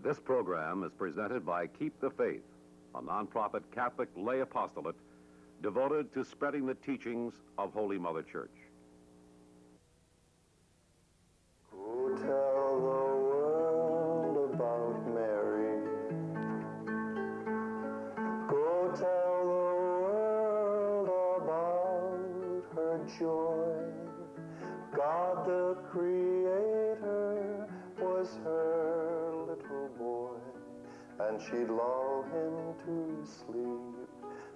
This program is presented by Keep the Faith, a nonprofit Catholic lay apostolate devoted to spreading the teachings of Holy Mother Church. Go tell the world about Mary. Go tell the world about her joy. God the Creator was her little boy, and she'd lull him to sleep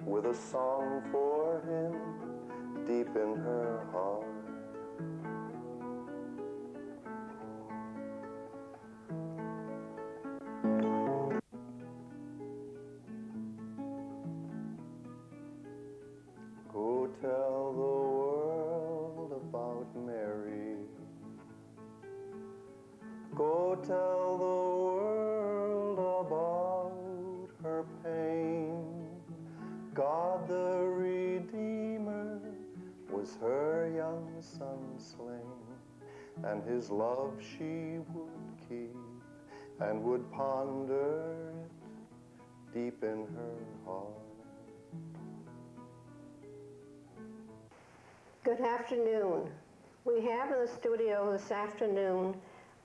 with a song for him deep in her heart. Go tell the world about Mary. Go tell the world about her pain. God the Redeemer was her young son slain, and his love she would keep and would ponder it deep in her heart. Good afternoon. We have in the studio this afternoon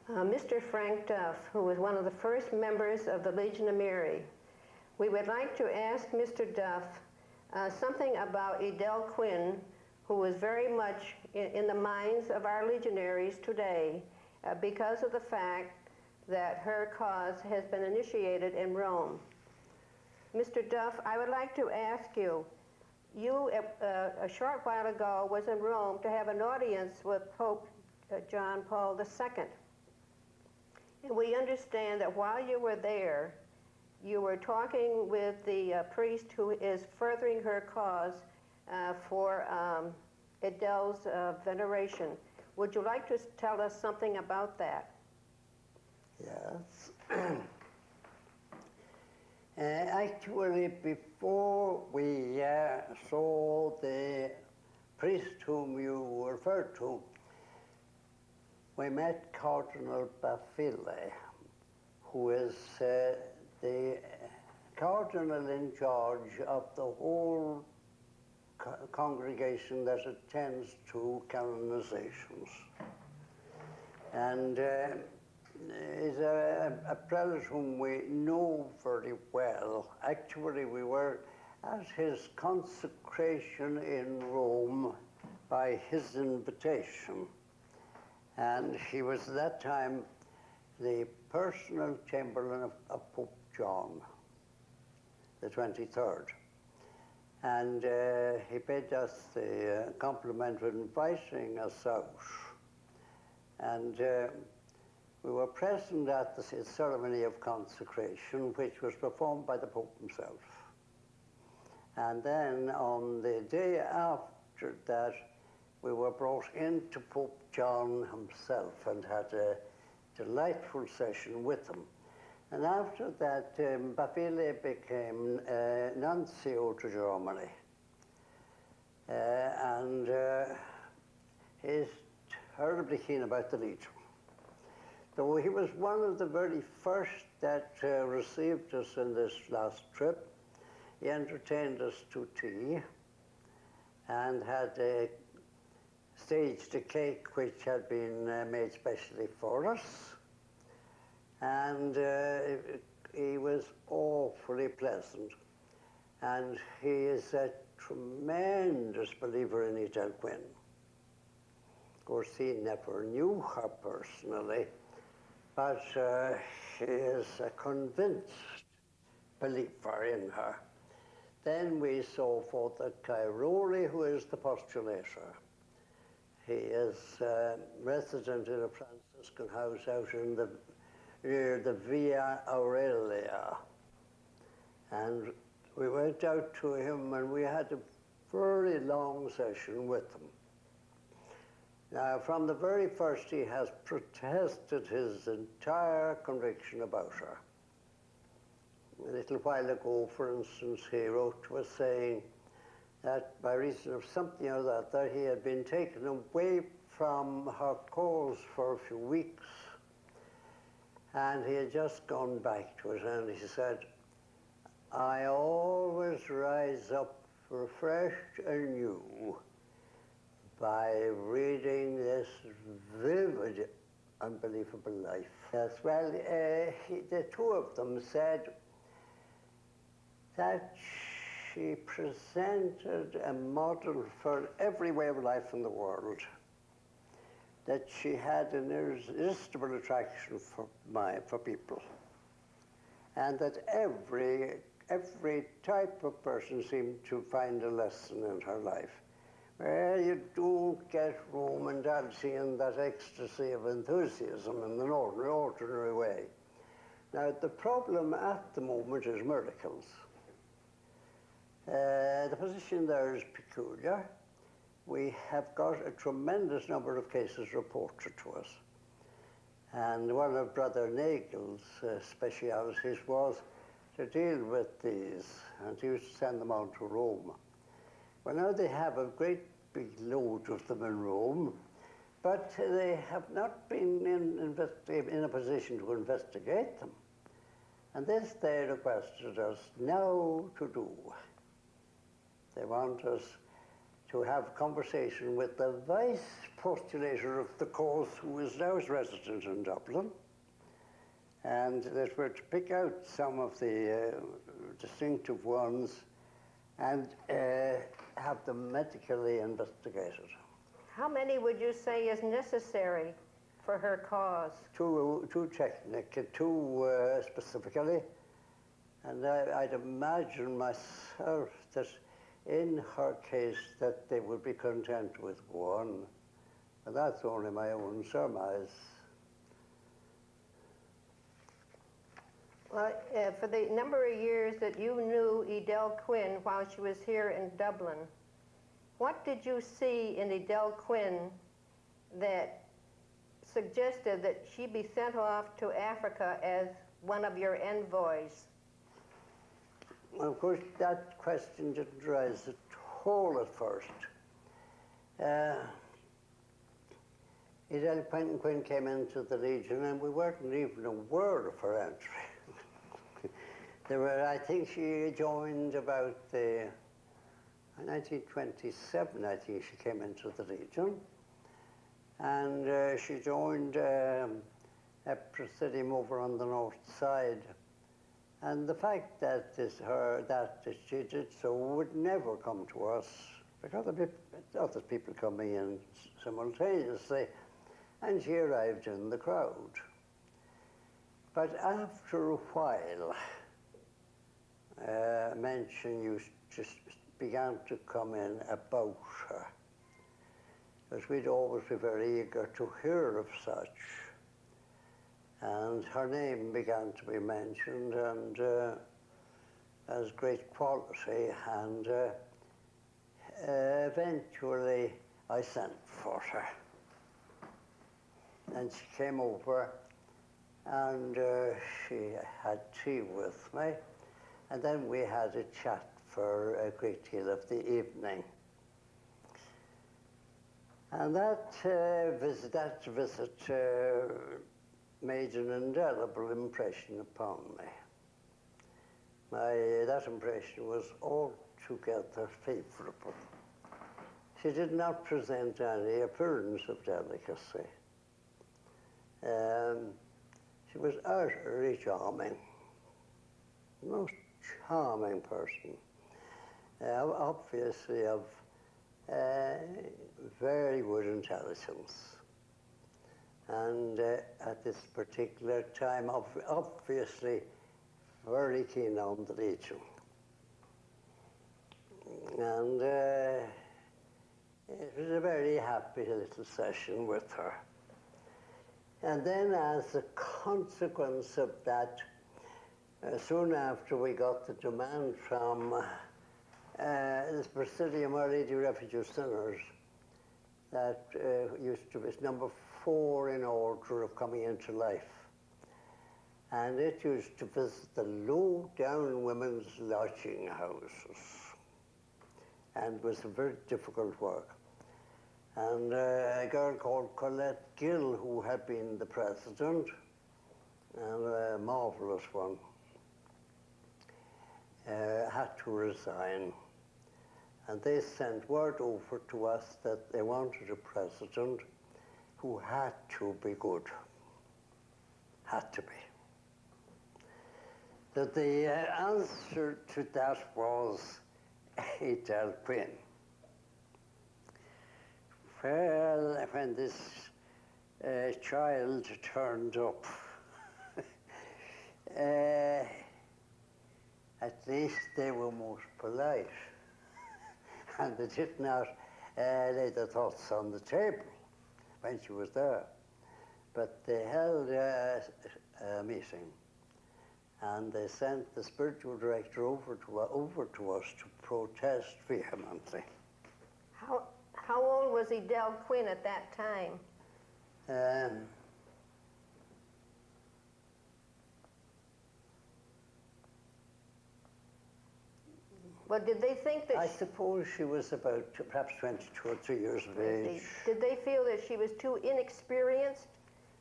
Mr. Frank Duff, who was one of the first members of the LegioMariae. We would like to ask Mr. Duff something about Edel Quinn, who was very much in the minds of our legionaries today because of the fact that her cause has been initiated in Rome. Mr. Duff, I would like to ask you, a short while ago was in Rome to have an audience with Pope John Paul II. And we understand that while you were there, you were talking with the priest who is furthering her cause for Edel's veneration. Would you like to tell us something about that? Yes. Actually, before we saw the priest whom you referred to, we met Cardinal Baffile, who is the cardinal in charge of the whole congregation that attends to canonizations. And is a prelate whom we know very well. Actually, we were at his consecration in Rome by his invitation. And he was at that time the personal chamberlain of Pope John, the 23rd. And he paid us the compliment of inviting us out. And we were present at the ceremony of consecration, which was performed by the Pope himself. And then on the day after that, we were brought into Pope John himself and had a delightful session with him. And after that, Baffile became nuncio to Germany. And he's terribly keen about the Legion. Though he was one of the very first that received us in this last trip. He entertained us to tea and had staged a cake which had been made specially for us. And he was awfully pleasant. And he is a tremendous believer in Edel Quinn. Of course, he never knew her personally, but he is a convinced believer in her. Then we saw Father Cairoli, who is the postulator. He is resident in a Franciscan house out in near the Via Aurelia. And we went out to him and we had a very long session with him. Now, from the very first, he has protested his entire conviction about her. A little while ago, for instance, he wrote to us saying that by reason of something or other, he had been taken away from her cause for a few weeks. And he had just gone back to it, and he said, I always rise up refreshed and new by reading this vivid, unbelievable life. Yes, well, the two of them said that she presented a model for every way of life in the world, that she had an irresistible attraction for people, and that every type of person seemed to find a lesson in her life. Well, you don't get Roman dancing and that ecstasy of enthusiasm in an ordinary way. Now, the problem at the moment is miracles. The position there is peculiar. We have got a tremendous number of cases reported to us. And one of Brother Nagel's specialities was to deal with these, and he used to send them on to Rome. Well, now they have a great big load of them in Rome, but they have not been in a position to investigate them. And this they requested us now to do. They want us to have a conversation with the vice postulator of the cause, who is now resident in Dublin, and that we're to pick out some of the distinctive ones and have them medically investigated. How many would you say is necessary for her cause? Two technical, two specifically, and I'd imagine myself that in her case that they would be content with one, and that's only my own surmise. Well, for the number of years that you knew Edel Quinn while she was here in Dublin, what did you see in Edel Quinn that suggested that she be sent off to Africa as one of your envoys? Well, of course, that question didn't rise at all at first. Edel Quinn came into the Legion, and we weren't even aware of her entry. I think she joined about 1927, I think she came into the Legion. And she joined a presidium over on the north side. And the fact that she did so would never come to us, because there were other people coming in simultaneously, and she arrived in the crowd. But after a while, mention just began to come in about her, because we'd always be very eager to hear of such. And her name began to be mentioned, and as great quality, and eventually I sent for her. And she came over, and she had tea with me, and then we had a chat for a great deal of the evening. And that visit made an indelible impression upon me. That impression was altogether favorable. She did not present any appearance of delicacy. She was utterly charming, most charming person, obviously of very good intelligence. And at this particular time, obviously very keen on the Legion. And it was a very happy little session with her. And then as a consequence of that, soon after we got the demand from this Presidium Our Lady Refuge Sinners, that used to be number 4 in order of coming into life. And it used to visit the low-down women's lodging houses. And it was a very difficult work. And a girl called Colette Gill, who had been the president, and a marvelous one, had to resign. And they sent word over to us that they wanted a president who had to be good. Had to be. That the answer to that was Edel Quinn. Well, when this child turned up, at least they were most polite. And they did not lay their thoughts on the table when she was there. But they held a meeting, and they sent the spiritual director over to us to protest vehemently. How old was Edel Quinn at that time? Well, did they think that... I suppose she was about perhaps 22 or 3 years of age. Did they feel that she was too inexperienced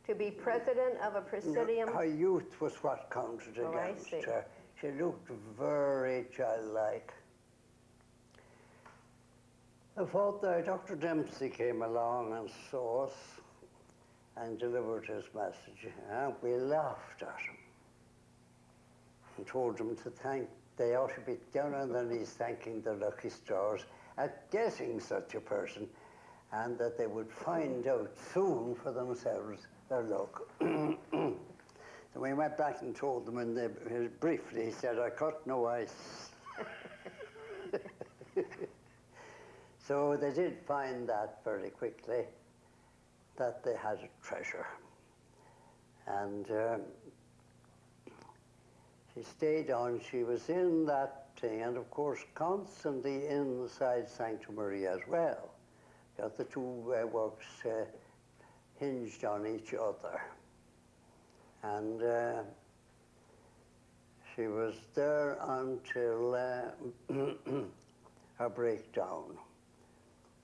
to be president of a presidium? No, her youth was what counted against her. She looked very childlike. The father, Dr. Dempsey, came along and saw us and delivered his message, and we laughed at him and told him to thank. They ought to be down on their knees thanking their lucky stars at getting such a person, and that they would find out soon for themselves their luck. So we went back and told them, and briefly he said, "I cut no ice." So they did find that very quickly, that they had a treasure. And she stayed on. She was in that thing, and of course constantly inside Sanctuary as well, because the two works hinged on each other. And she was there until her breakdown.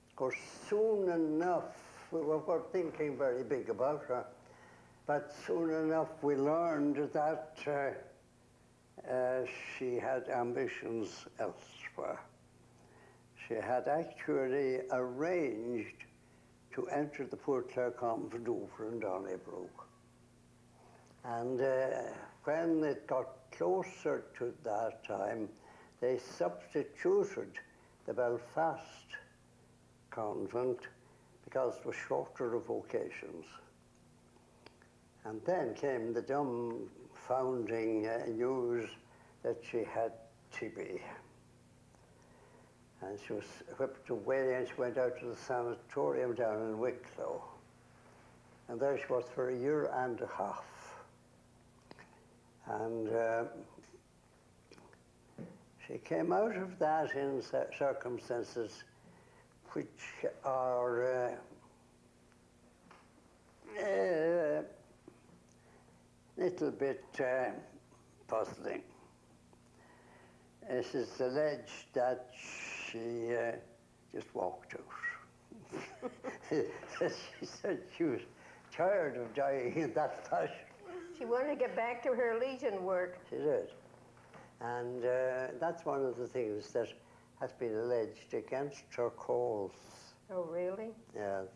Of course, soon enough, we were thinking very big about her, but soon enough we learned that she had ambitions elsewhere. She had actually arranged to enter the Poor Clare Convent over in Donnybrook. And when it got closer to that time, they substituted the Belfast convent because it was shorter of vocations. And then came the dumbfounding news that she had TB. And she was whipped away, and she went out to the sanatorium down in Wicklow. And there she was for 1.5 years. And she came out of that in circumstances which are little bit puzzling. It is alleged that she just walked out. She said she was tired of dying in that fashion. She wanted to get back to her Legion work. She did. And that's one of the things that has been alleged against her cause. Oh, really? Yes.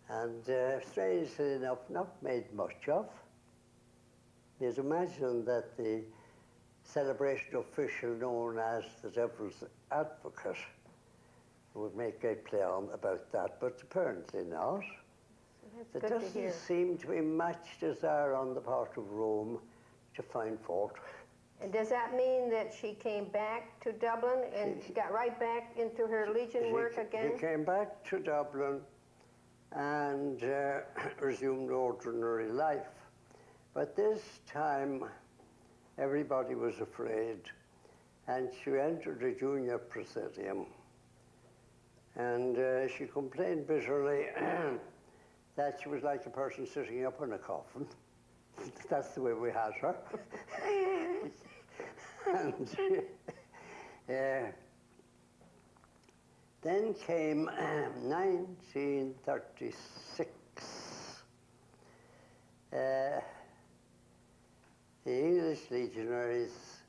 And strangely enough, not made much of. You'd imagine that the celebration official known as the Devil's Advocate would make great play on about that, but apparently not. That's There doesn't seem to be much desire on the part of Rome to find fault. And does that mean that she came back to Dublin and got right back into her Legion work again? She came back to Dublin and resumed ordinary life. But this time, everybody was afraid, and she entered a junior presidium. And she complained bitterly that she was like a person sitting up in a coffin. That's the way we had her. And then came 1936. the English legionaries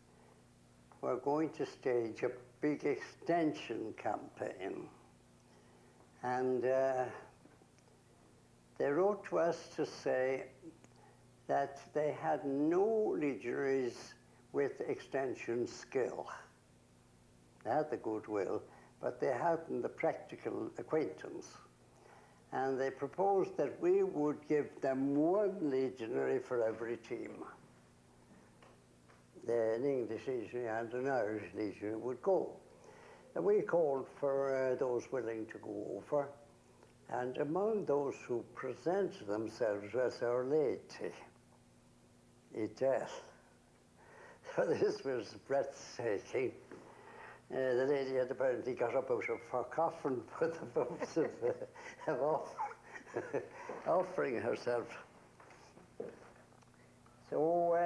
were going to stage a big extension campaign. And they wrote to us to say that they had no legionaries with extension skill. They had the goodwill, but they hadn't the practical acquaintance. And they proposed that we would give them one legionary for every team. An English legionary and an Irish legionary would go. And we called for those willing to go over. And among those who presented themselves was Our Lady, Edel. So this was breathtaking. The lady had apparently got up out of her coffin for the purpose of offering herself. So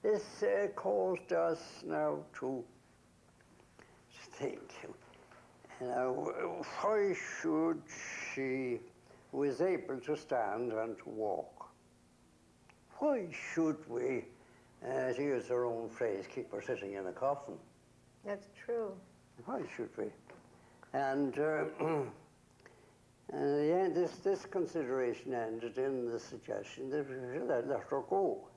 this caused us now to think, why should she, who is able to stand and to walk, why should we, to use her own phrase, keep her sitting in a coffin? That's true. Why should we? And in the end, this consideration ended in the suggestion that we should let her go.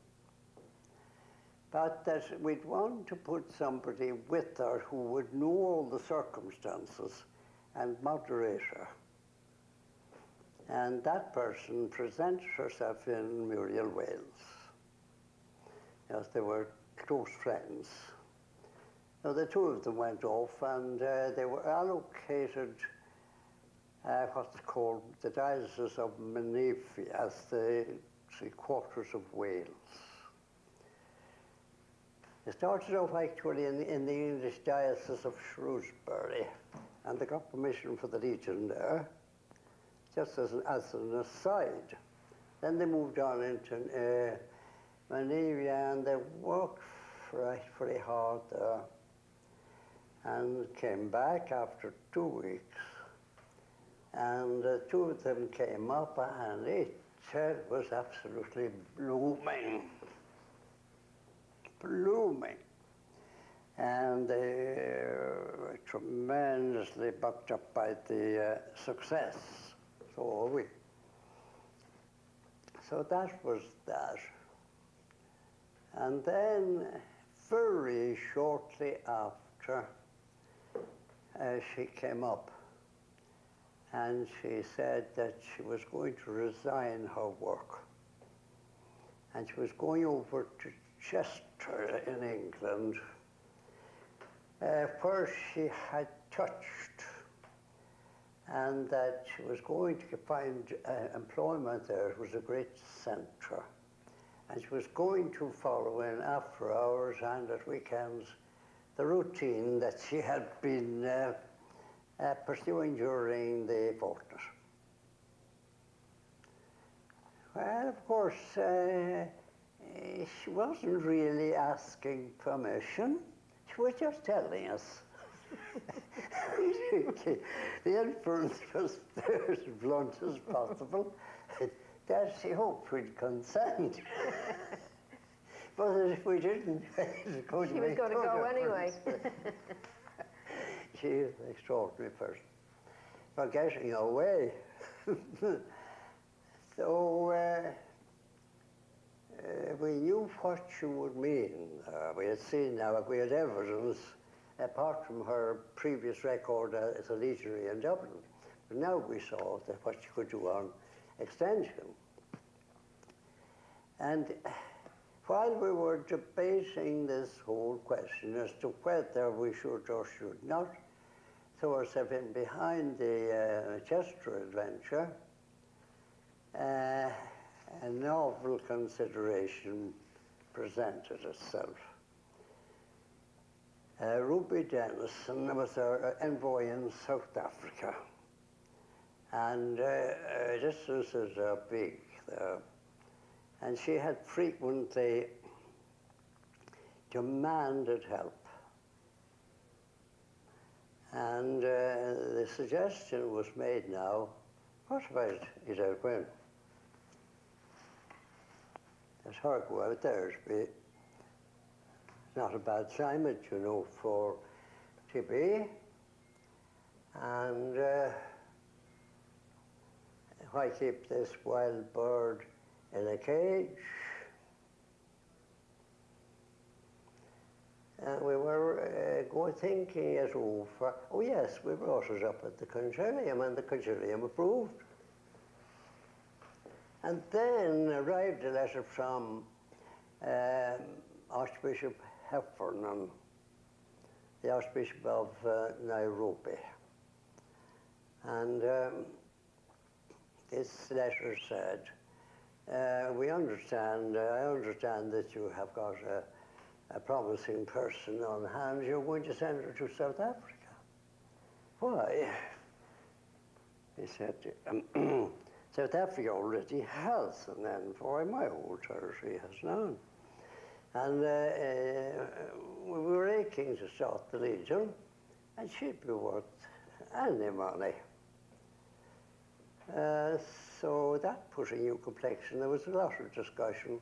But that we'd want to put somebody with her who would know all the circumstances and moderate her. And that person presented herself in Muriel, Wales, as they were close friends. Now, the two of them went off, and they were allocated what's called the Diocese of Menifee as the 3/4 of Wales. They started off actually in the English Diocese of Shrewsbury, and they got permission for the Legion there, just as an aside. Then they moved on into Menifee, and they worked very hard there, and came back after 2 weeks. And the two of them came up, and it was absolutely blooming. Blooming. And they were tremendously bucked up by the success. So are we. So that was that. And then, very shortly after, she came up, and she said that she was going to resign her work. And she was going over to Chester in England, where she had touched, and that she was going to find employment there. It was a great centre. And she was going to follow in after hours and at weekends the routine that she had been pursuing during the fortnight. Well, of course, she wasn't really asking permission. She was just telling us. The inference was as blunt as possible, that she hoped we'd consent. But if we didn't, it was She was going to go anyway. She is an extraordinary person for getting away. So we knew what she would mean. We had seen now, we had evidence, apart from her previous record as a legionary in Dublin. But now we saw that what she could do on extension. And while we were debating this whole question as to whether we should or should not throw ourselves in behind the Chester adventure, a novel consideration presented itself. Ruby Denison was our envoy in South Africa, and distances are big there. And she had frequently demanded help. And the suggestion was made now, what about Edel Quinn? let her go out there. It's not a bad climate, you know, for to be. And why keep this wild bird in a cage? And we were thinking it over. Oh yes, we brought it up at the concilium, and the concilium approved. And then arrived a letter from Archbishop Heffernan, the Archbishop of Nairobi. And this letter said, I understand that you have got a promising person on hand. You're going to send her to South Africa. Why? He said, South Africa already has an envoy. My old territory has none. And we were aching to start the Legion, and she'd be worth any money. So that put a new complexion. There was a lot of discussion,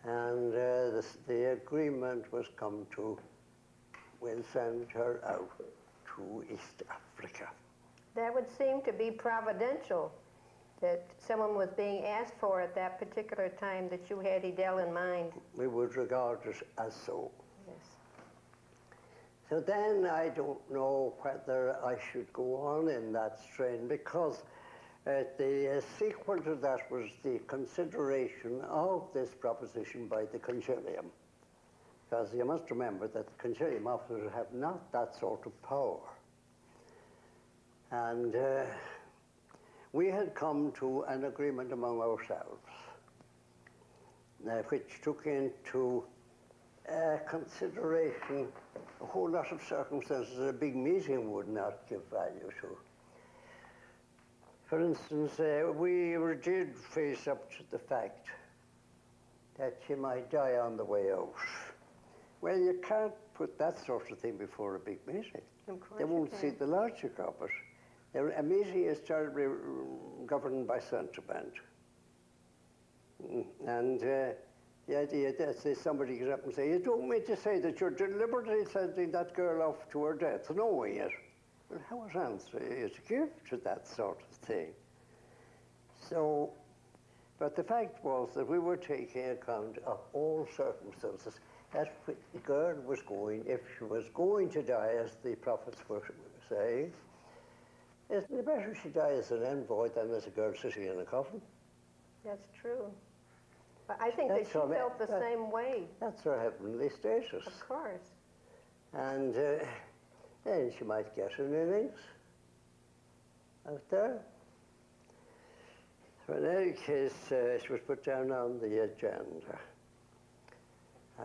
and the agreement was come to, we'll send her out to East Africa. That would seem to be providential, that someone was being asked for at that particular time, that you had Edel in mind. We would regard it as so. Yes. So then I don't know whether I should go on in that strain, because the sequel to that was the consideration of this proposition by the concilium. Because you must remember that the concilium officers have not that sort of power. And we had come to an agreement among ourselves, which took into consideration a whole lot of circumstances a big meeting would not give value to. For instance, we did face up to the fact that she might die on the way out. Well, you can't put that sort of thing before a big meeting. Of course they won't you see can. the logic of it. A meeting is terribly governed by sentiment. And the idea that somebody gets up and say, you don't mean to say that you're deliberately sending that girl off to her death, knowing it. Well, how much answer is to give to that sort of thing? So, but the fact was that we were taking account of all circumstances. That the girl was going, if she was going to die, as the prophets were saying, isn't it better she die as an envoy than as a girl sitting in a coffin? That's true. But I think that she felt the same way. That's her heavenly status. Of course. And then she might get an innings out there. So in any case, she was put down on the agenda.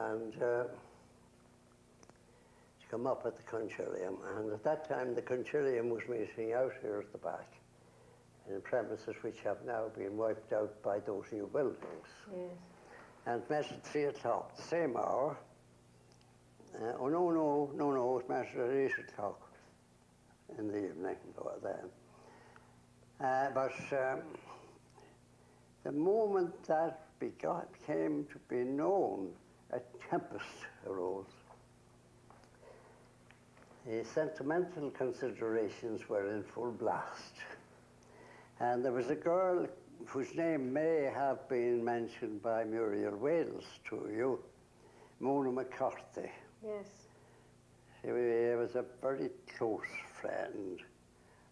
And she come up at the concilium. And at that time, the concilium was meeting out here at the back, in premises which have now been wiped out by those new buildings. Yes. And met at 3 o'clock, the same hour. Oh, no, it met at 8 o'clock in the evening or then. But the moment that came to be known, a tempest arose. The sentimental considerations were in full blast. And there was a girl whose name may have been mentioned by Muriel Wales to you, Mona McCarthy. Yes. She was a very close friend,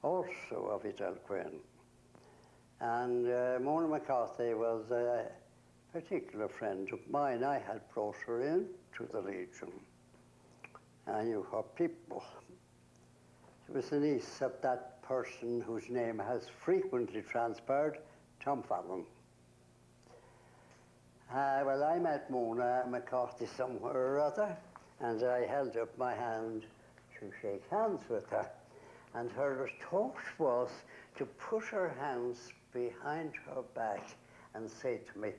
also of Edel Quinn. And Mona McCarthy was a particular friend of mine. I had brought her in to the Legion. I knew her people. She was the niece of that person whose name has frequently transpired, Tom Fallon. Well, I met Mona McCarthy somewhere or other, and I held up my hand to shake hands with her. And her thought was to put her hands behind her back and say to me,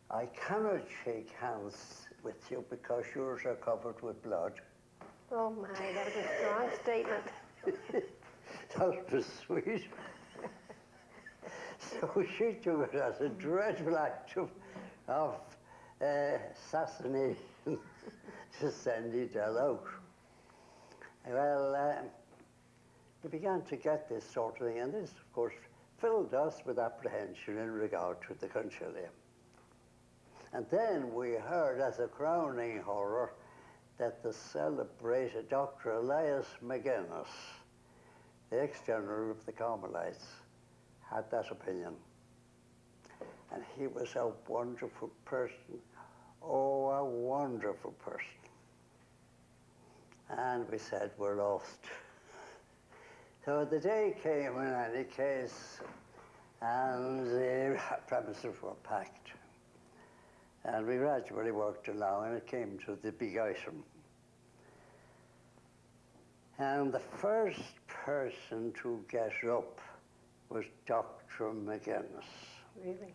I cannot shake hands with you because yours are covered with blood. Oh my, that was a strong statement. That was sweet. So she took it as a dreadful act of of assassination to send Edel out. Well, we began to get this sort of thing, and this, of course, filled us with apprehension in regard to the concilium. And then we heard, as a crowning horror, that the celebrated Dr. Elias McGuinness, the ex-general of the Carmelites, had that opinion. And he was a wonderful person. Oh, a wonderful person. And we said, we're lost. So the day came in any case, and the premises were packed. And we gradually worked along, and it came to the big item. And the first person to get up was Dr. McGuinness. Really?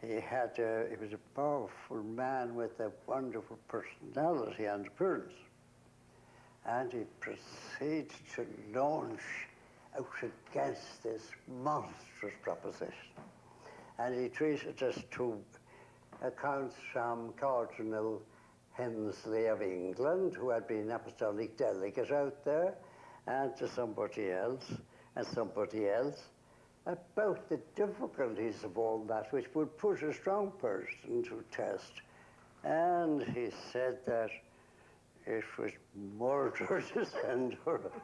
He was a powerful man with a wonderful personality and appearance. And he proceeded to launch out against this monstrous proposition. And he treated us to accounts from Cardinal Hensley of England, who had been apostolic delegate out there, and to somebody else, and somebody else, about the difficulties of all that, which would put a strong person to test. And he said that it was murder to send her out.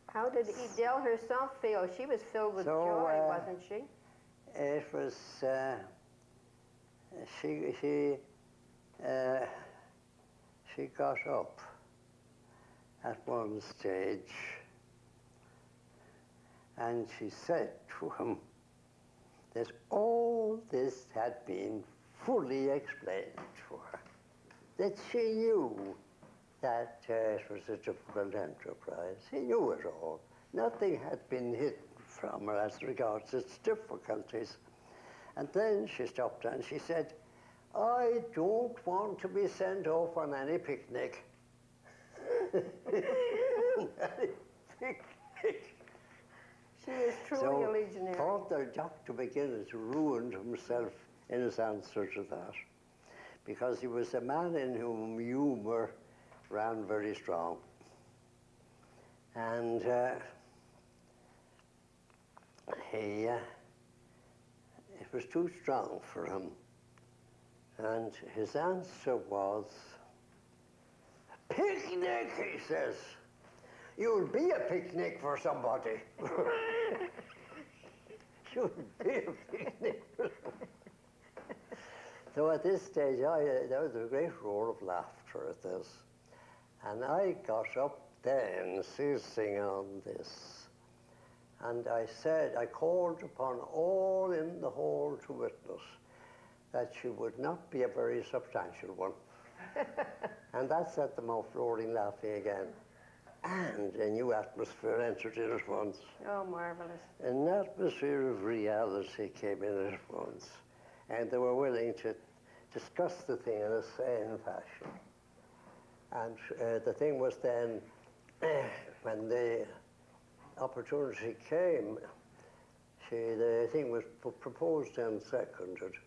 How did Edel herself feel? She was filled with joy, wasn't she? It was, she got up at one stage, and she said to him that all this had been fully explained to her, that she knew that it was a difficult enterprise. She knew it all. Nothing had been hidden from her as regards its difficulties. And then she stopped and she said, I don't want to be sent off on any picnic. Any picnic. She is truly a legionary. So Father Dr. McGuinness ruined himself in his answer to that, because he was a man in whom humor ran very strong. And it was too strong for him. And his answer was, picnic, he says. You'll be a picnic for somebody. You'll be a picnic for somebody. So at this stage, there was a great roar of laughter at this. And I got up then, seizing on this. And I said, I called upon all in the hall to witness that she would not be a very substantial one. And that set them off roaring, laughing again. And a new atmosphere entered in at once. Oh, marvelous. An atmosphere of reality came in at once. And they were willing to discuss the thing in a sane fashion. And the thing was then, when the opportunity came, the thing was proposed and seconded.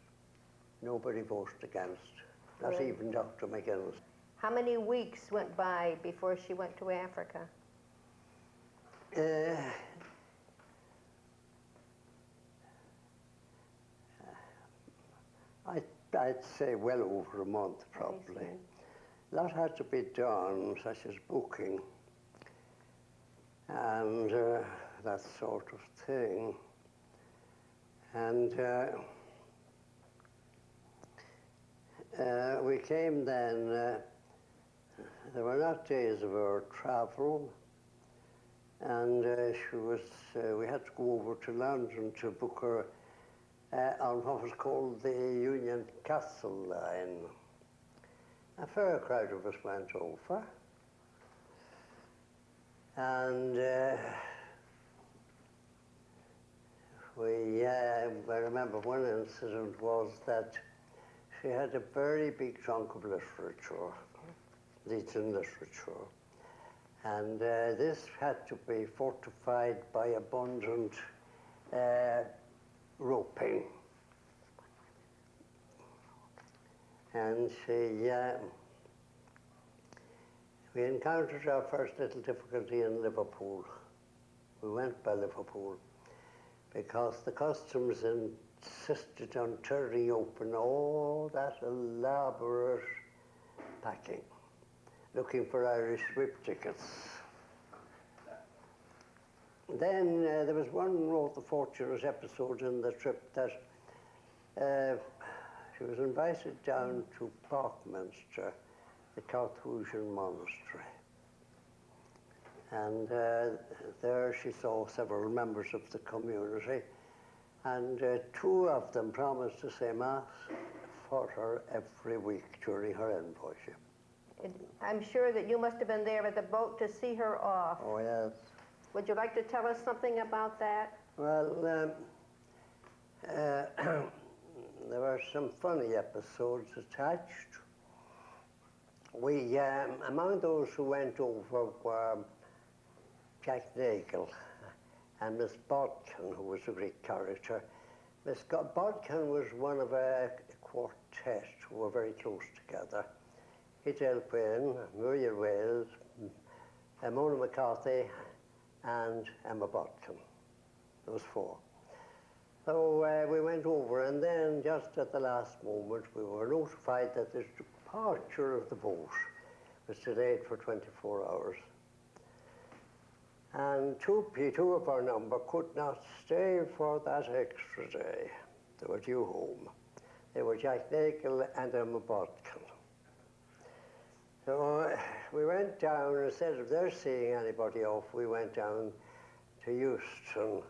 Nobody voted against, not Right. even Dr. McGuinness. How many weeks went by before she went to Africa? I'd say well over a month, probably. A lot had to be done, such as booking and that sort of thing. And we came then, there were not days of our travel, and we had to go over to London to book her on what was called the Union Castle line. A fair crowd of us went over, and I remember one incident was that she had a very big trunk of literature, Legion literature, and this had to be fortified by abundant roping. And we encountered our first little difficulty in Liverpool. We went by Liverpool because the customs insisted on tearing open all that elaborate packing, looking for Irish whip tickets. Then there was one rather fortunate episode in the trip that she was invited down to Parkminster, the Carthusian monastery. And there she saw several members of the community, and two of them promised to say Mass for her every week during her envoyship. I'm sure that you must have been there at the boat to see her off. Oh, yes. Would you like to tell us something about that? Well, there were some funny episodes attached. We, among those who went over were Jack Nagel and Miss Bodkin, who was a great character. Miss Bodkin was one of a quartet who were very close together. Edel Quinn, Muriel Wales, Mona McCarthy, and Emma Bodkin, those four. So we went over, and then just at the last moment we were notified that the departure of the boat was delayed for 24 hours. And two of our number could not stay for that extra day. They were due home. They were Jack Nagel and Emma Bodkin. So we went down, instead of their seeing anybody off, we went down to Euston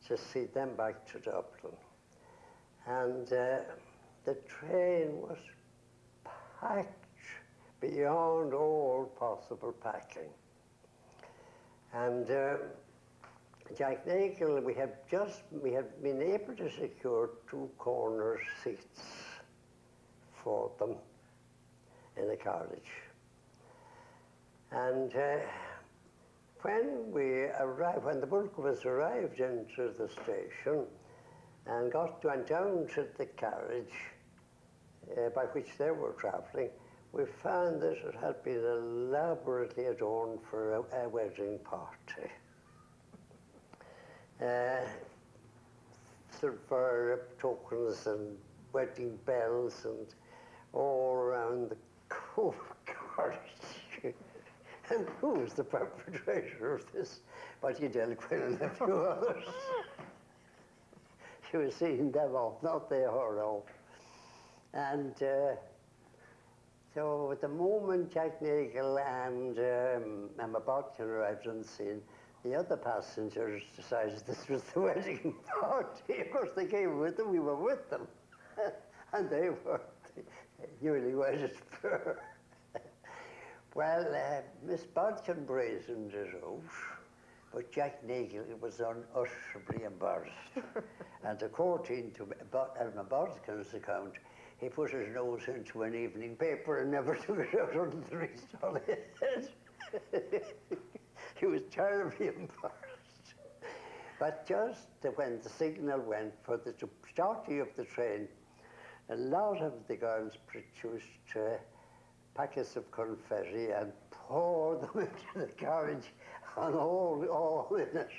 to see them back to Dublin. And the train was packed beyond all possible packing. And Jack Nagel, we had been able to secure two corner seats for them in the carriage. And when the bulk of us arrived into the station and went down to the carriage by which they were travelling, we found that it had been elaborately adorned for a wedding party. Silver tokens and wedding bells and all around the carriage. And who was the perpetrator of this? But Edel Quinn and a few others. She was seeing them off, not they her off. And so at the moment Jack Nagel and Emma Bodkin arrived on the scene, the other passengers decided this was the wedding party. Of course, they came with them, we were with them. And they were the newly wedded pair. Well, Miss Bodkin brazened it out, but Jack Nagel was unutterably embarrassed. And according to Emma Bodkin's account, he put his nose into an evening paper and never took it out until the reached on it. He was terribly embarrassed. But just when the signal went for the starting of the train, a lot of the girls produced packets of confetti and poured them into the carriage and all in it.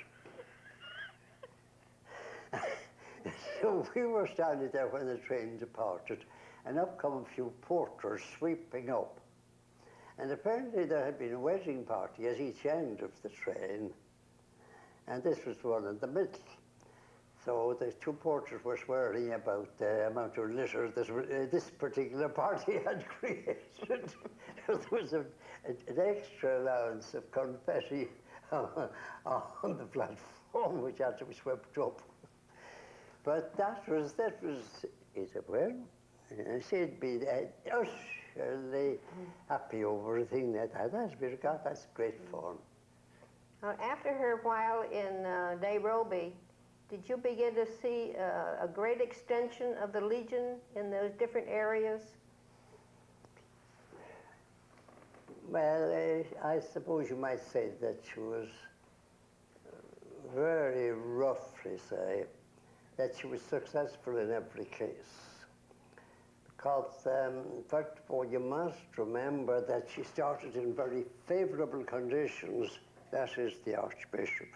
So we were standing there when the train departed, and up come a few porters sweeping up. And apparently there had been a wedding party at each end of the train, and this was the one in the middle. So the two porters were swearing about the amount of litter that this particular party had created. There was an extra allowance of confetti on the platform, which had to be swept up. But that was Isabel. She'd been utterly happy over a thing like that. That's great fun. After her while in Nairobi, did you begin to see a great extension of the Legion in those different areas? Well, I suppose you might say that she was, very roughly say, that she was successful in every case. Because, first of all, you must remember that she started in very favourable conditions. That is the Archbishop.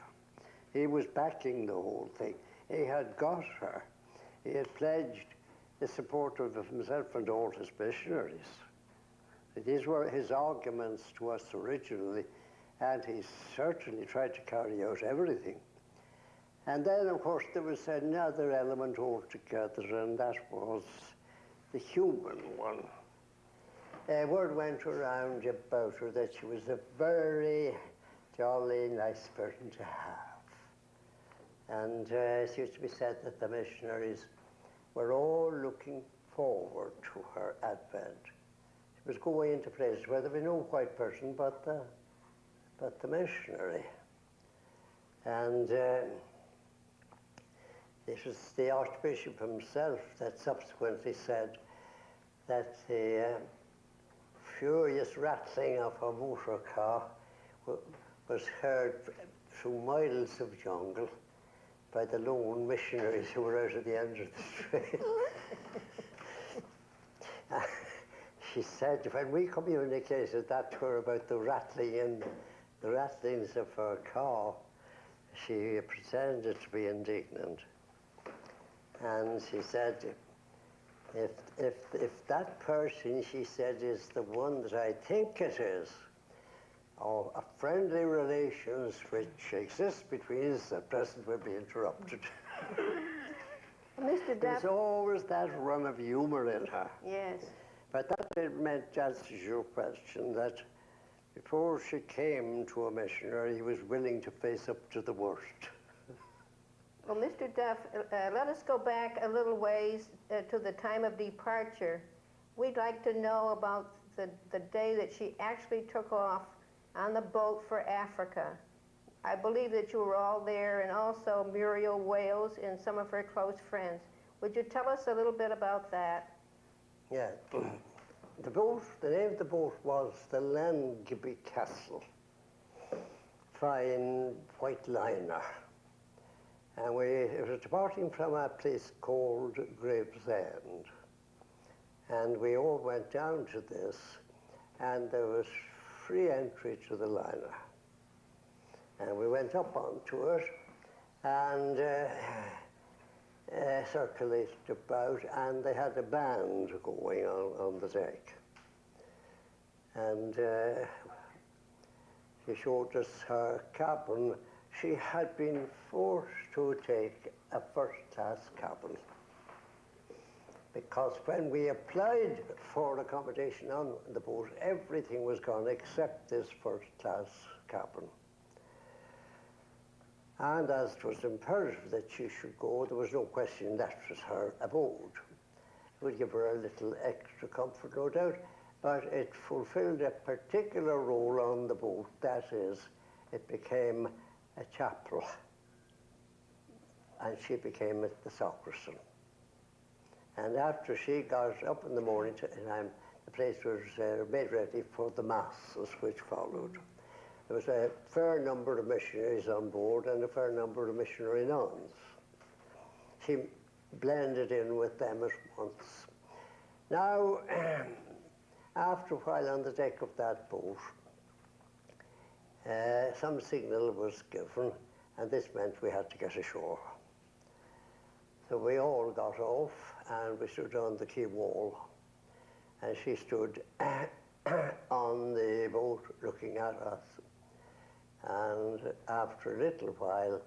He was backing the whole thing. He had got her. He had pledged the support of himself and all his missionaries. These were his arguments to us originally, and he certainly tried to carry out everything. And then, of course, there was another element altogether, and that was the human one. Word went around about her that she was a very jolly, nice person to have. And it used to be said that the missionaries were all looking forward to her advent. She was going into places where there was no white person but the missionary. And it was the Archbishop himself that subsequently said that the furious rattling of a motor car was heard through miles of jungle by the lone missionaries who were out at the end of the trail. She said when we communicated that to her about the rattlings of her car, she pretended to be indignant. And she said, if that person, she said, is the one that I think it is, or a friendly relations which exist between us at present will be interrupted. Mr. Duff. There's always that run of humour in her. Yes. But that meant, answers your question, that before she came to a missionary, he was willing to face up to the worst. Well, Mr. Duff, let us go back a little ways to the time of departure. We'd like to know about the day that she actually took off on the boat for Africa. I believe that you were all there, and also Muriel Wales and some of her close friends. Would you tell us a little bit about that? Yeah. The name of the boat was the Langby Castle. Fine white liner. And it was departing from a place called Gravesend. And we all went down to this, and there was free entry to the liner. And we went up onto it and circulated about, and they had a band going on the deck. And she showed us her cabin. She had been forced to take a first-class cabin, because when we applied for accommodation on the boat, everything was gone except this first-class cabin. And as it was imperative that she should go, there was no question that was her abode. It would give her a little extra comfort, no doubt, but it fulfilled a particular role on the boat. That is, it became a chapel, and she became the sacristan. And after she got up in the morning, the place was made ready for the masses which followed. There was a fair number of missionaries on board and a fair number of missionary nuns. She blended in with them at once. Now, after a while on the deck of that boat, some signal was given, and this meant we had to get ashore. So we all got off, and we stood on the quay wall, and she stood on the boat looking at us. And after a little while,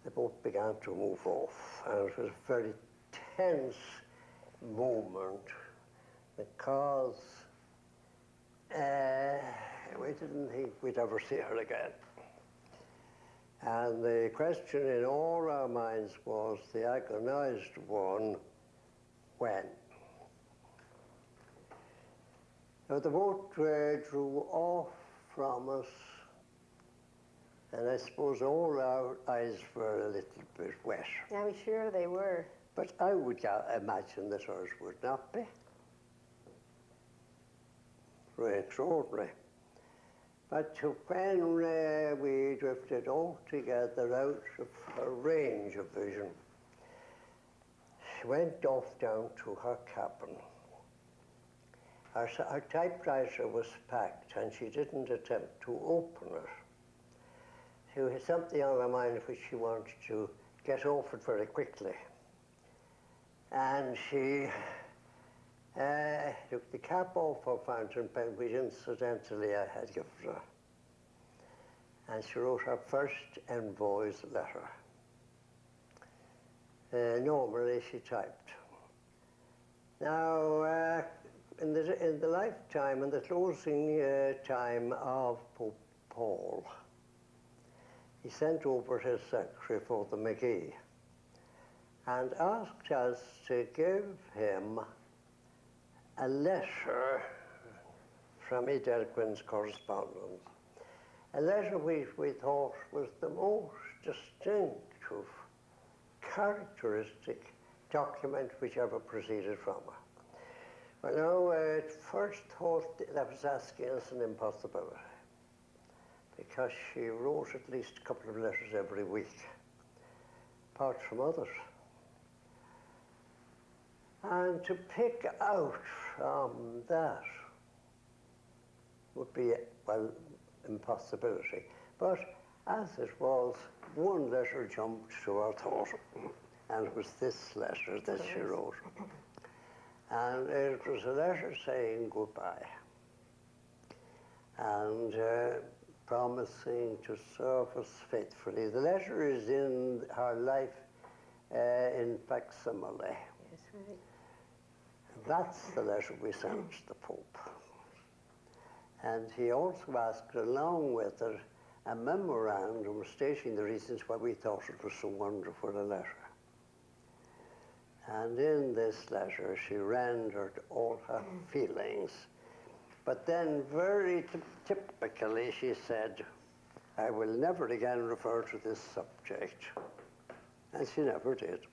the boat began to move off, and it was a very tense moment, because we didn't think we'd ever see her again. And the question in all our minds was the agonized one, when? Now the boat drew off from us, and I suppose all our eyes were a little bit wet. I'm sure they were. But I would imagine that ours would not be. Very extraordinary. But when we drifted altogether out of her range of vision, she went off down to her cabin. Our typewriter was packed and she didn't attempt to open it. She had something on her mind which she wanted to get over it very quickly. And she took the cap off her fountain pen, which incidentally I had given her. And she wrote her first envoy's letter. Normally she typed. Now, in the lifetime, in the closing time of Pope Paul, he sent over his secretary, Father McGee, and asked us to give him a letter from Edel Quinn's correspondence. A letter which we thought was the most distinctive, characteristic document which ever proceeded from her. Well, now, at first thought that was asking us an impossibility, because she wrote at least a couple of letters every week, apart from others. And to pick out from that would be, well, impossibility. But as it was, one letter jumped to our thought, and it was this letter that she wrote. And it was a letter saying goodbye and promising to serve us faithfully. The letter is in her life in facsimile. Yes, right. That's the letter we sent to the Pope. And he also asked, along with it, a memorandum stating the reasons why we thought it was so wonderful a letter. And in this letter, she rendered all her feelings. But then, very typically, she said, I will never again refer to this subject. And she never did.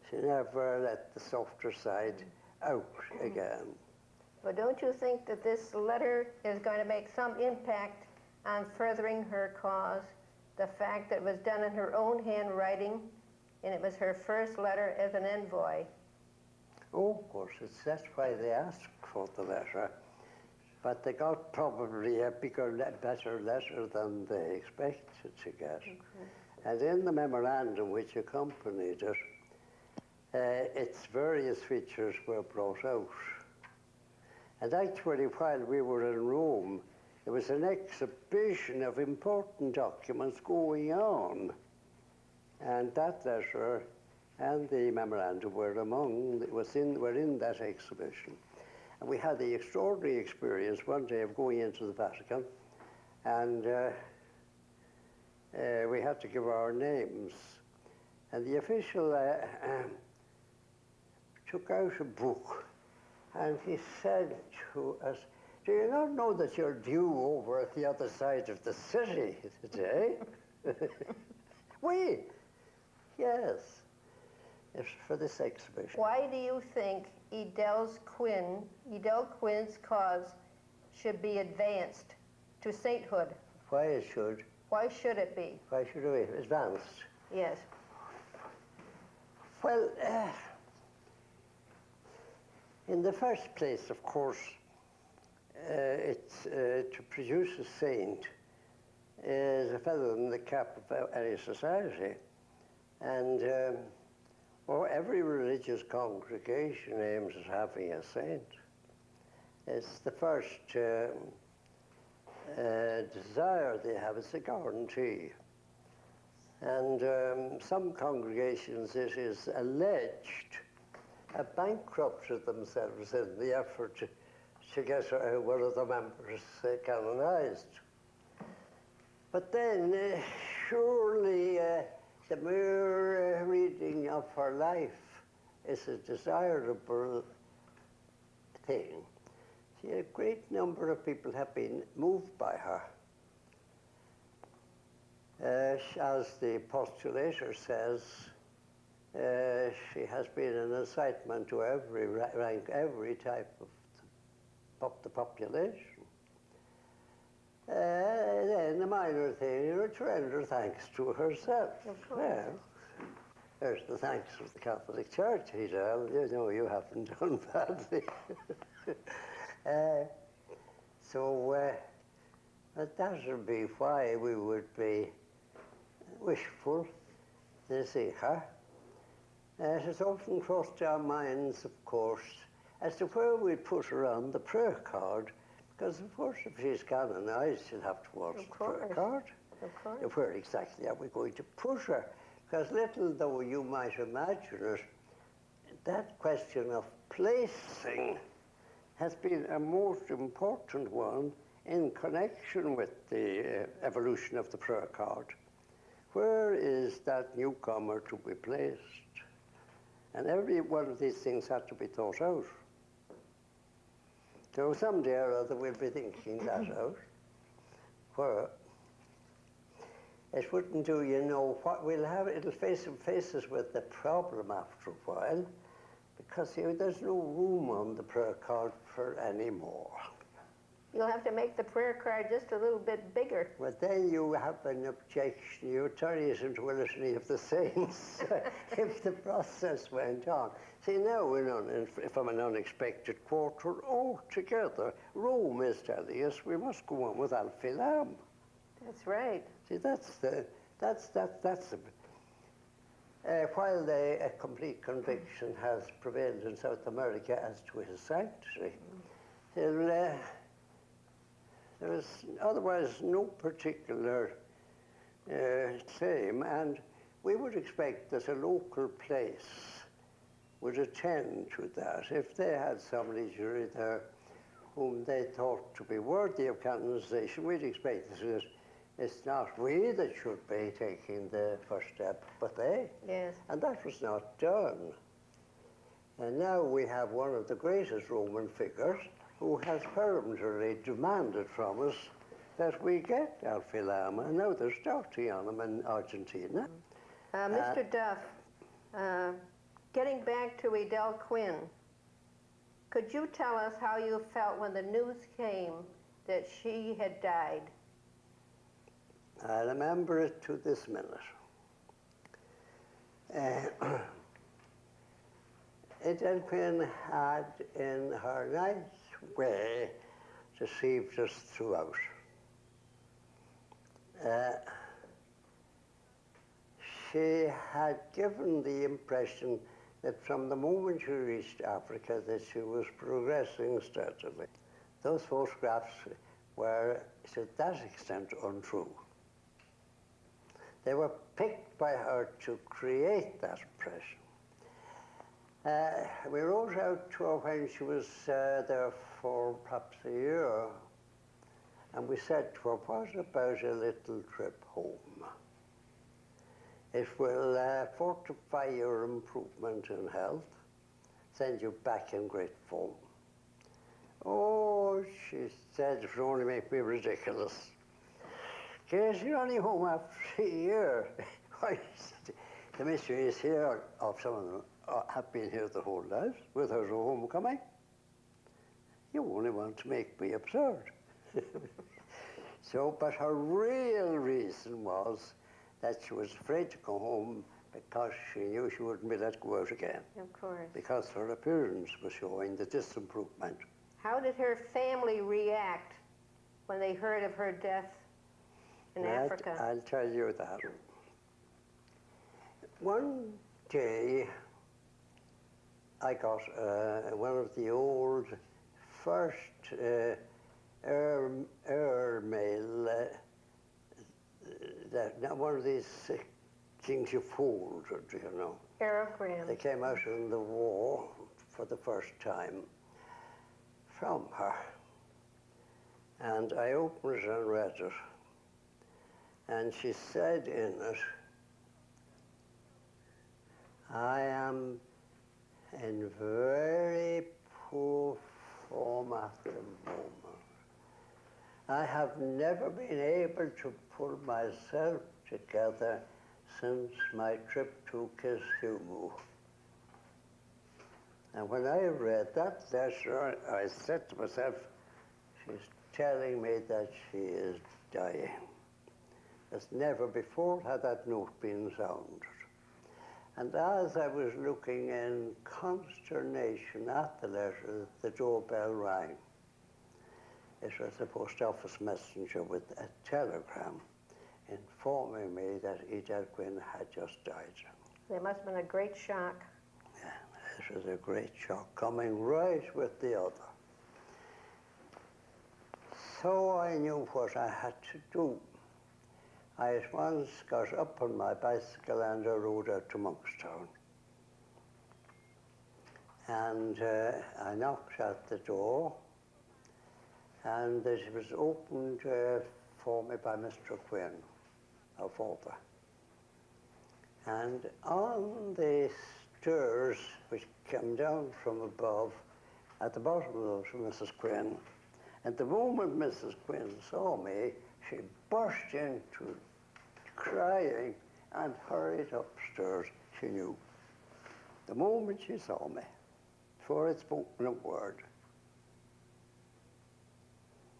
She never let the softer side out again. But don't you think that this letter is going to make some impact on furthering her cause? The fact that it was done in her own handwriting, and it was her first letter as an envoy. Oh, of course, that's why they asked for the letter. But they got probably a better letter than they expected to get. Mm-hmm. And in the memorandum which accompanied it, its various features were brought out. And actually, while we were in Rome, there was an exhibition of important documents going on. And that letter and the memorandum were were in that exhibition. And we had the extraordinary experience one day of going into the Vatican, and we had to give our names. And the official took out a book, and he said to us, do you not know that you're due over at the other side of the city today? We? Yes, it's for this exhibition. Why do you think Edel Quinn's cause should be advanced to sainthood? Why it should? Why should it be? Why should it be advanced? Yes. Well, in the first place, of course, it's to produce a saint is a feather in the cap of any society. And every religious congregation aims at having a saint. It's the first desire they have. It's a guarantee. And some congregations, it is alleged, have bankrupted themselves in the effort to get one of the members canonized. But then, surely, the mere reading of her life is a desirable thing. See, a great number of people have been moved by her. As the postulator says, she has been an incitement to every rank, every type of the population. Then the minor thing, to render thanks to herself. Of course. There's the thanks of the Catholic Church, Edel. You know you haven't done badly. That would be why we would be wishful to see her. It has often crossed our minds, of course, as to where we'd put her on the prayer card, because, of course, if she's canonized, she'll have to watch the prayer card. Of course. Where exactly are we going to put her? Because little though you might imagine it, that question of placing has been a most important one in connection with the evolution of the prayer card. Where is that newcomer to be placed? And every one of these things had to be thought out. So someday or other we'll be thinking that out. Where it wouldn't do, you know, what we'll have, it'll face us with the problem after a while, because there's no room on the prayer card for any more. You'll have to make the prayer card just a little bit bigger. But then you have an objection. You turn it into a litany of the saints if the process went on. See, now we're from an unexpected quarter altogether. Rome is telling us we must go on with Al-Filam. That's right. See, while a complete conviction has prevailed in South America as to his sanctity, there is otherwise no particular claim, and we would expect that a local place would attend to that. If they had some legionary there whom they thought to be worthy of canonization, we'd expect that it's not we that should be taking the first step, but they. Yes. And that was not done. And now we have one of the greatest Roman figures who has peremptorily demanded from us that we get Al-Filam, and now they're starting on him in Argentina. Mr. Duff, getting back to Edel Quinn, could you tell us how you felt when the news came that she had died? I remember it to this minute. Edel Quinn had, in her nice way, deceived us throughout. She had given the impression that from the moment she reached Africa that she was progressing steadily. Those photographs were, to that extent, untrue. They were picked by her to create that impression. We wrote out to her when she was there for perhaps a year, and we said to her, what about a little trip home? It will fortify your improvement in health, send you back in great form. Oh, she said, it would only make me ridiculous. Yes, you're only home after a year. The missionaries here, of some of them, have been here their whole lives without a homecoming. You only want to make me absurd. So, but her real reason was that she was afraid to go home because she knew she wouldn't be let go out again. Of course. Because her appearance was showing the disimprovement. How did her family react when they heard of her death in Africa? I'll tell you that. One day, I got one of the old first airmail, one of these things you fold, you know. Aerogram. They came out in the war for the first time from her. And I opened it and read it. And she said in it, I am in very poor form at the moment. I have never been able to pull myself together since my trip to Kisumu. And when I read that letter, I said to myself, she's telling me that she is dying. As never before had that note been sounded. And as I was looking in consternation at the letter, the doorbell rang. It was the post office messenger with a telegram informing me that Edel Quinn had just died. There must have been a great shock. Yeah, it was a great shock, coming right with the other. So I knew what I had to do. I at once got up on my bicycle and I rode out to Monkstown. And I knocked at the door, and it was opened for me by Mr. Quinn, our father. And on the stairs, which came down from above, at the bottom of those was Mrs. Quinn. And the moment Mrs. Quinn saw me, she burst into crying and hurried upstairs. She knew. The moment she saw me, before I'd spoken a word.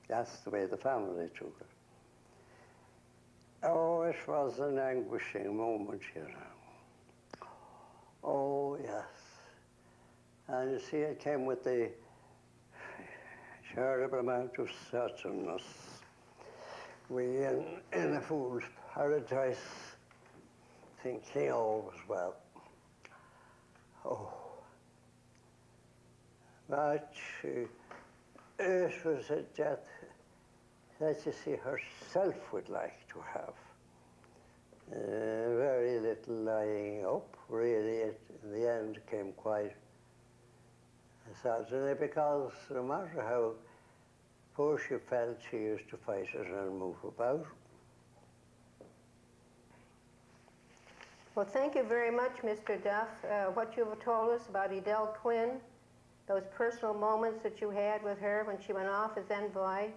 That's the way the family took it. Oh, it was an anguishing moment, you know. Oh, yes. And you see, it came with the terrible amount of sadness. We in a fool's paradise, thinking all was well. Oh. But it was a death that you see herself would like to have. Very little lying up, really. It, in the end, came quite sadly, because no matter how poor she felt, she used to fight it and move about. Well, thank you very much, Mr. Duff. What you have told us about Edel Quinn, those personal moments that you had with her when she went off as envoy,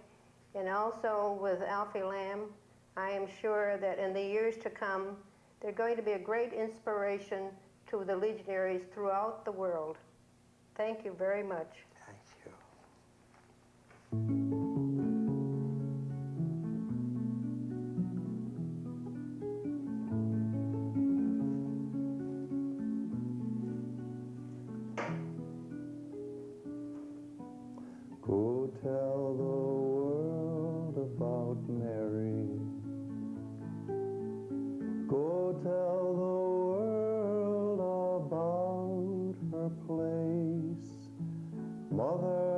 and also with Alfie Lamb, I am sure that in the years to come, they're going to be a great inspiration to the legionaries throughout the world. Thank you very much. Thank you. Go tell the world about Mary. Go tell the world about her place, Mother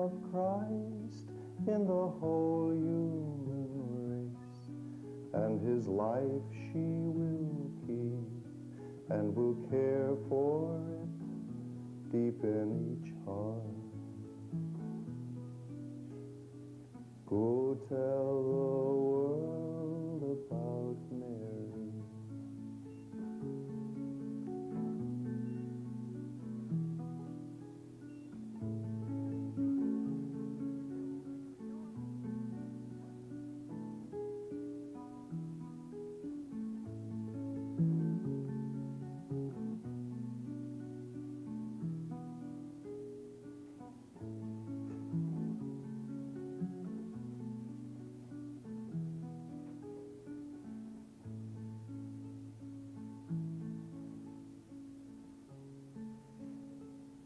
of Christ in the whole human race. And his life she will keep and will care for it deep in each heart. Go tell the